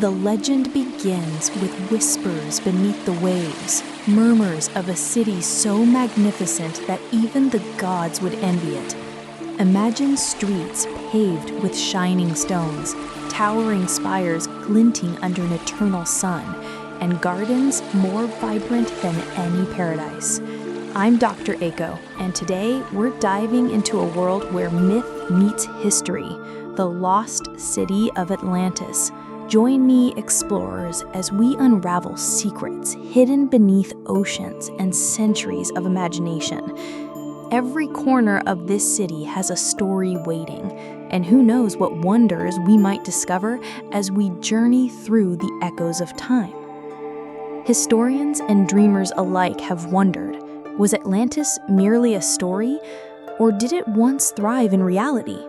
The legend begins with whispers beneath the waves, murmurs of a city so magnificent that even the gods would envy it. Imagine streets paved with shining stones, towering spires glinting under an eternal sun, and gardens more vibrant than any paradise. I'm Dr. Aiko, and today we're diving into a world where myth meets history, the Lost City of Atlantis. Join me, explorers, as we unravel secrets hidden beneath oceans and centuries of imagination. Every corner of this city has a story waiting, and who knows what wonders we might discover as we journey through the echoes of time. Historians and dreamers alike have wondered, was Atlantis merely a story, or did it once thrive in reality?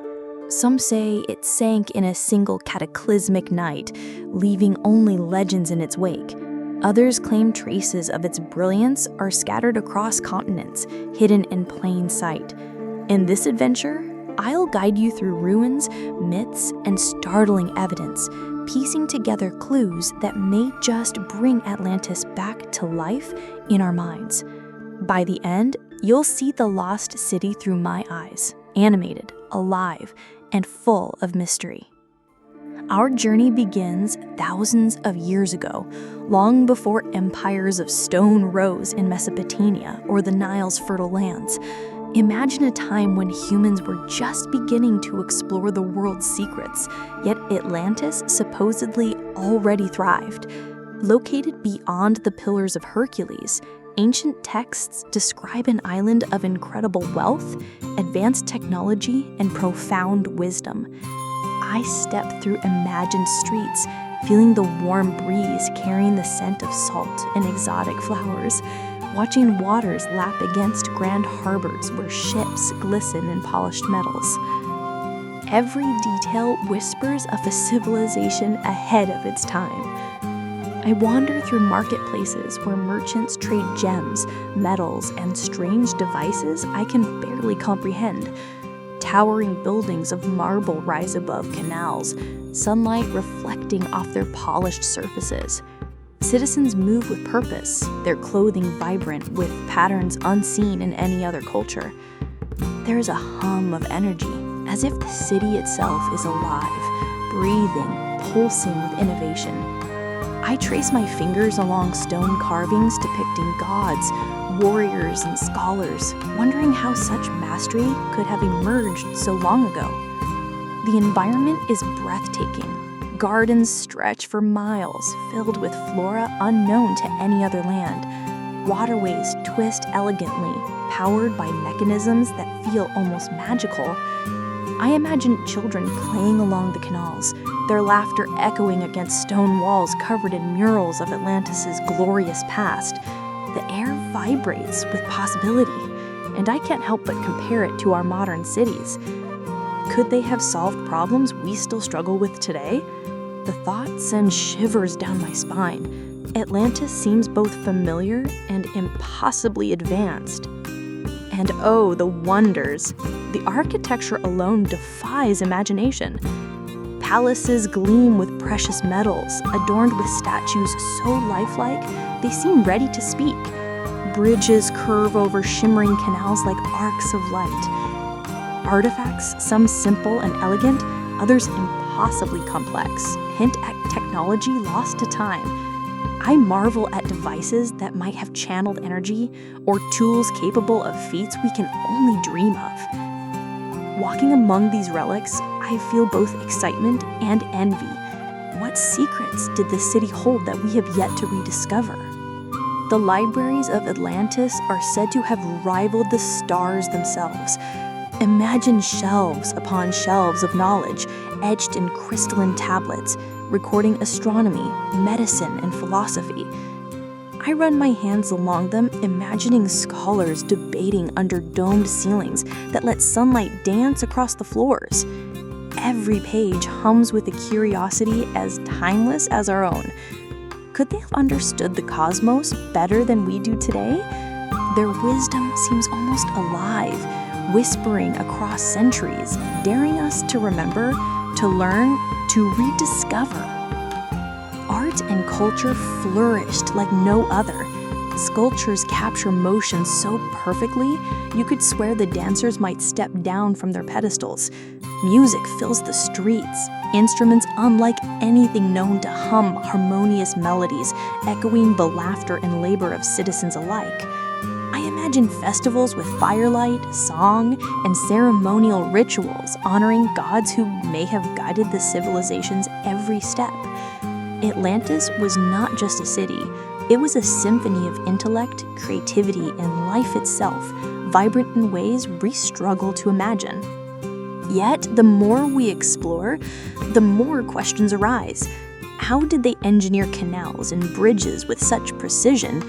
Some say it sank in a single cataclysmic night, leaving only legends in its wake. Others claim traces of its brilliance are scattered across continents, hidden in plain sight. In this adventure, I'll guide you through ruins, myths, and startling evidence, piecing together clues that may just bring Atlantis back to life in our minds. By the end, you'll see the lost city through my eyes, animated, alive, and full of mystery. Our journey begins thousands of years ago, long before empires of stone rose in Mesopotamia or the Nile's fertile lands. Imagine a time when humans were just beginning to explore the world's secrets, yet Atlantis supposedly already thrived. Located beyond the Pillars of Hercules, ancient texts describe an island of incredible wealth, advanced technology, and profound wisdom. I step through imagined streets, feeling the warm breeze carrying the scent of salt and exotic flowers, watching waters lap against grand harbors where ships glisten in polished metals. Every detail whispers of a civilization ahead of its time. I wander through marketplaces where merchants trade gems, metals, and strange devices I can barely comprehend. Towering buildings of marble rise above canals, sunlight reflecting off their polished surfaces. Citizens move with purpose, their clothing vibrant with patterns unseen in any other culture. There is a hum of energy, as if the city itself is alive, breathing, pulsing with innovation. I trace my fingers along stone carvings depicting gods, warriors, and scholars, wondering how such mastery could have emerged so long ago. The environment is breathtaking. Gardens stretch for miles, filled with flora unknown to any other land. Waterways twist elegantly, powered by mechanisms that feel almost magical. I imagine children playing along the canals, their laughter echoing against stone walls covered in murals of Atlantis' glorious past. The air vibrates with possibility, and I can't help but compare it to our modern cities. Could they have solved problems we still struggle with today? The thought sends shivers down my spine. Atlantis seems both familiar and impossibly advanced. And oh, the wonders! The architecture alone defies imagination. Palaces gleam with precious metals, adorned with statues so lifelike they seem ready to speak. Bridges curve over shimmering canals like arcs of light. Artifacts, some simple and elegant, others impossibly complex, hint at technology lost to time. I marvel at devices that might have channeled energy or tools capable of feats we can only dream of. Walking among these relics, I feel both excitement and envy. What secrets did the city hold that we have yet to rediscover? The libraries of Atlantis are said to have rivaled the stars themselves. Imagine shelves upon shelves of knowledge, etched in crystalline tablets, recording astronomy, medicine, and philosophy. I run my hands along them, imagining scholars debating under domed ceilings that let sunlight dance across the floors. Every page hums with a curiosity as timeless as our own. Could they have understood the cosmos better than we do today? Their wisdom seems almost alive, whispering across centuries, daring us to remember, to learn, to rediscover. art and culture flourished like no other. Sculptures capture motion so perfectly, you could swear the dancers might step down from their pedestals. Music fills the streets, instruments unlike anything known to hum harmonious melodies, echoing the laughter and labor of citizens alike. I imagine festivals with firelight, song, and ceremonial rituals honoring gods who may have guided the civilization's every step. Atlantis was not just a city. It was a symphony of intellect, creativity, and life itself, vibrant in ways we struggle to imagine. Yet, the more we explore, the more questions arise. How did they engineer canals and bridges with such precision?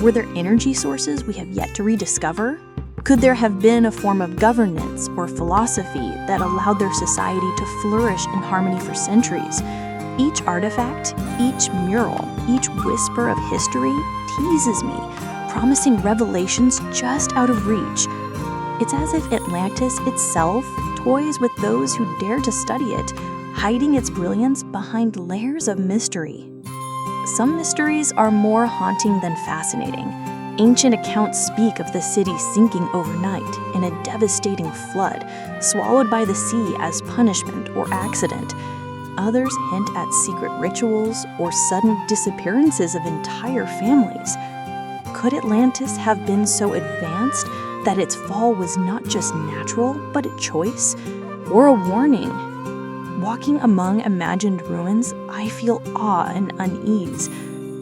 Were there energy sources we have yet to rediscover? Could there have been a form of governance or philosophy that allowed their society to flourish in harmony for centuries? Each artifact, each mural, each whisper of history teases me, promising revelations just out of reach. It's as if Atlantis itself toys with those who dare to study it, hiding its brilliance behind layers of mystery. Some mysteries are more haunting than fascinating. Ancient accounts speak of the city sinking overnight in a devastating flood, swallowed by the sea as punishment or accident. Others hint at secret rituals or sudden disappearances of entire families. Could Atlantis have been so advanced that its fall was not just natural, but a choice, or a warning? Walking among imagined ruins, I feel awe and unease,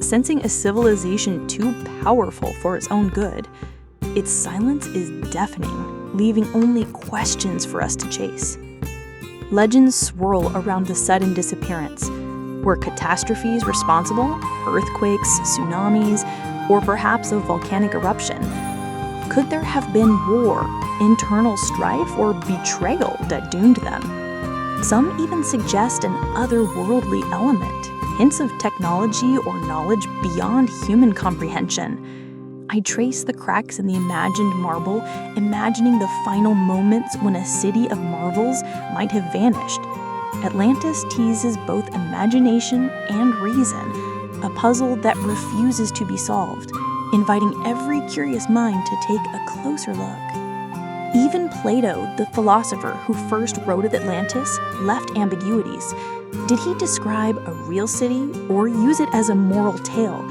sensing a civilization too powerful for its own good. Its silence is deafening, leaving only questions for us to chase. Legends swirl around the sudden disappearance. Were catastrophes responsible? Earthquakes, tsunamis, or perhaps a volcanic eruption? Could there have been war, internal strife, or betrayal that doomed them? Some even suggest an otherworldly element, hints of technology or knowledge beyond human comprehension. I trace the cracks in the imagined marble, imagining the final moments when a city of marvels might have vanished. Atlantis teases both imagination and reason, a puzzle that refuses to be solved, inviting every curious mind to take a closer look. Even Plato, the philosopher who first wrote of Atlantis, left ambiguities. Did he describe a real city or use it as a moral tale?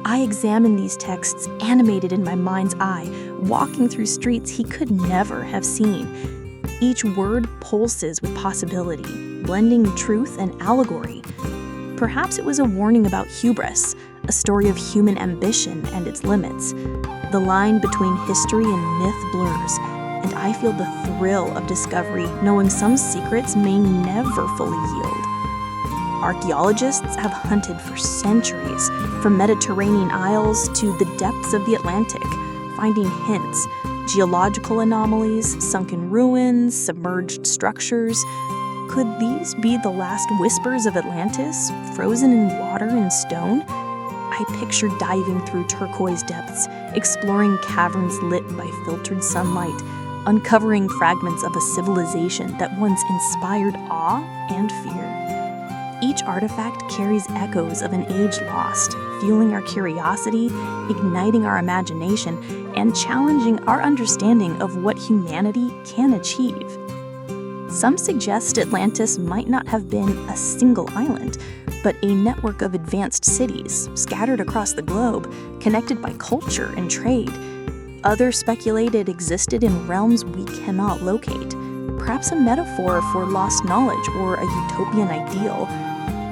I examine these texts animated in my mind's eye, walking through streets he could never have seen. Each word pulses with possibility, blending truth and allegory. Perhaps it was a warning about hubris, a story of human ambition and its limits. The line between history and myth blurs, and I feel the thrill of discovery, knowing some secrets may never fully yield. Archaeologists have hunted for centuries, from Mediterranean isles to the depths of the Atlantic, finding hints, geological anomalies, sunken ruins, submerged structures. Could these be the last whispers of Atlantis, frozen in water and stone? I picture diving through turquoise depths, exploring caverns lit by filtered sunlight, uncovering fragments of a civilization that once inspired awe and fear. Each artifact carries echoes of an age lost, fueling our curiosity, igniting our imagination, and challenging our understanding of what humanity can achieve. Some suggest Atlantis might not have been a single island, but a network of advanced cities scattered across the globe, connected by culture and trade. Others speculate it existed in realms we cannot locate, perhaps a metaphor for lost knowledge or a utopian ideal.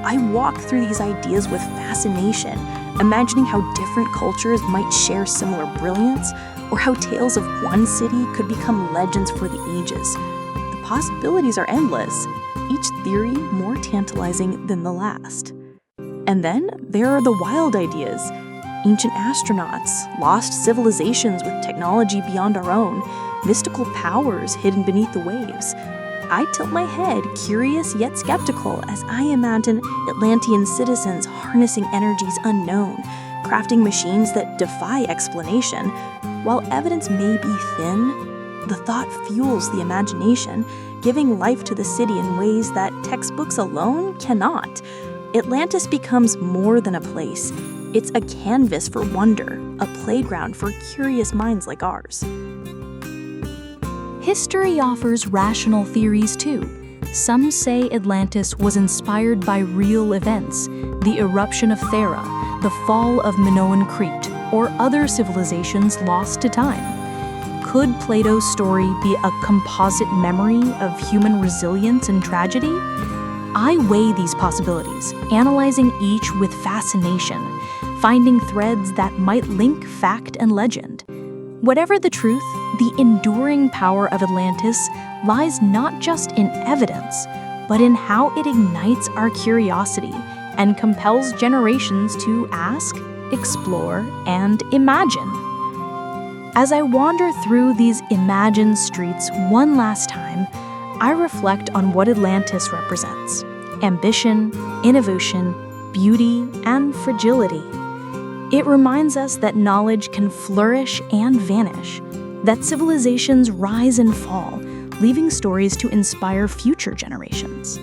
I walk through these ideas with fascination, imagining how different cultures might share similar brilliance, or how tales of one city could become legends for the ages. The possibilities are endless, each theory more tantalizing than the last. And then there are the wild ideas. Ancient astronauts, lost civilizations with technology beyond our own, mystical powers hidden beneath the waves. I tilt my head, curious yet skeptical, as I imagine Atlantean citizens harnessing energies unknown, crafting machines that defy explanation. While evidence may be thin, the thought fuels the imagination, giving life to the city in ways that textbooks alone cannot. Atlantis becomes more than a place. It's a canvas for wonder, a playground for curious minds like ours. History offers rational theories too. Some say Atlantis was inspired by real events, the eruption of Thera, the fall of Minoan Crete, or other civilizations lost to time. Could Plato's story be a composite memory of human resilience and tragedy? I weigh these possibilities, analyzing each with fascination, finding threads that might link fact and legend. Whatever the truth, the enduring power of Atlantis lies not just in evidence, but in how it ignites our curiosity and compels generations to ask, explore, and imagine. As I wander through these imagined streets one last time, I reflect on what Atlantis represents: ambition, innovation, beauty, and fragility. It reminds us that knowledge can flourish and vanish, that civilizations rise and fall, leaving stories to inspire future generations.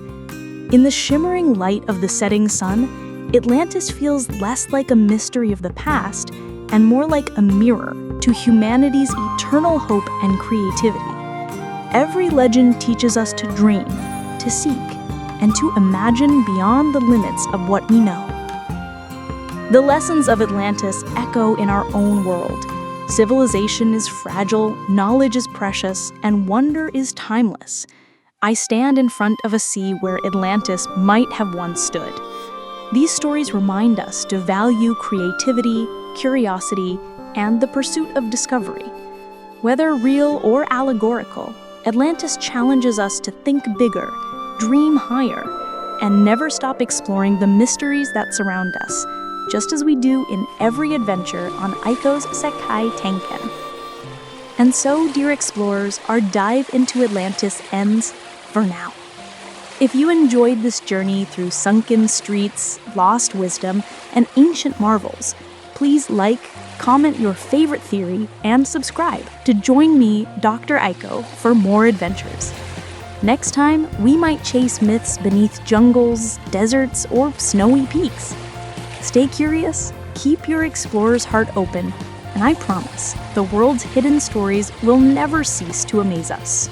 In the shimmering light of the setting sun, Atlantis feels less like a mystery of the past and more like a mirror to humanity's eternal hope and creativity. Every legend teaches us to dream, to seek, and to imagine beyond the limits of what we know. The lessons of Atlantis echo in our own world. Civilization is fragile, knowledge is precious, and wonder is timeless. I stand in front of a sea where Atlantis might have once stood. These stories remind us to value creativity, curiosity, and the pursuit of discovery. Whether real or allegorical, Atlantis challenges us to think bigger, dream higher, and never stop exploring the mysteries that surround us, just as we do in every adventure on Aiko's Sekai Tanken. And so, dear explorers, our dive into Atlantis ends for now. If you enjoyed this journey through sunken streets, lost wisdom, and ancient marvels, please like, comment your favorite theory, and subscribe to join me, Dr. Aiko, for more adventures. Next time, we might chase myths beneath jungles, deserts, or snowy peaks. Stay curious, keep your explorer's heart open, and I promise the world's hidden stories will never cease to amaze us.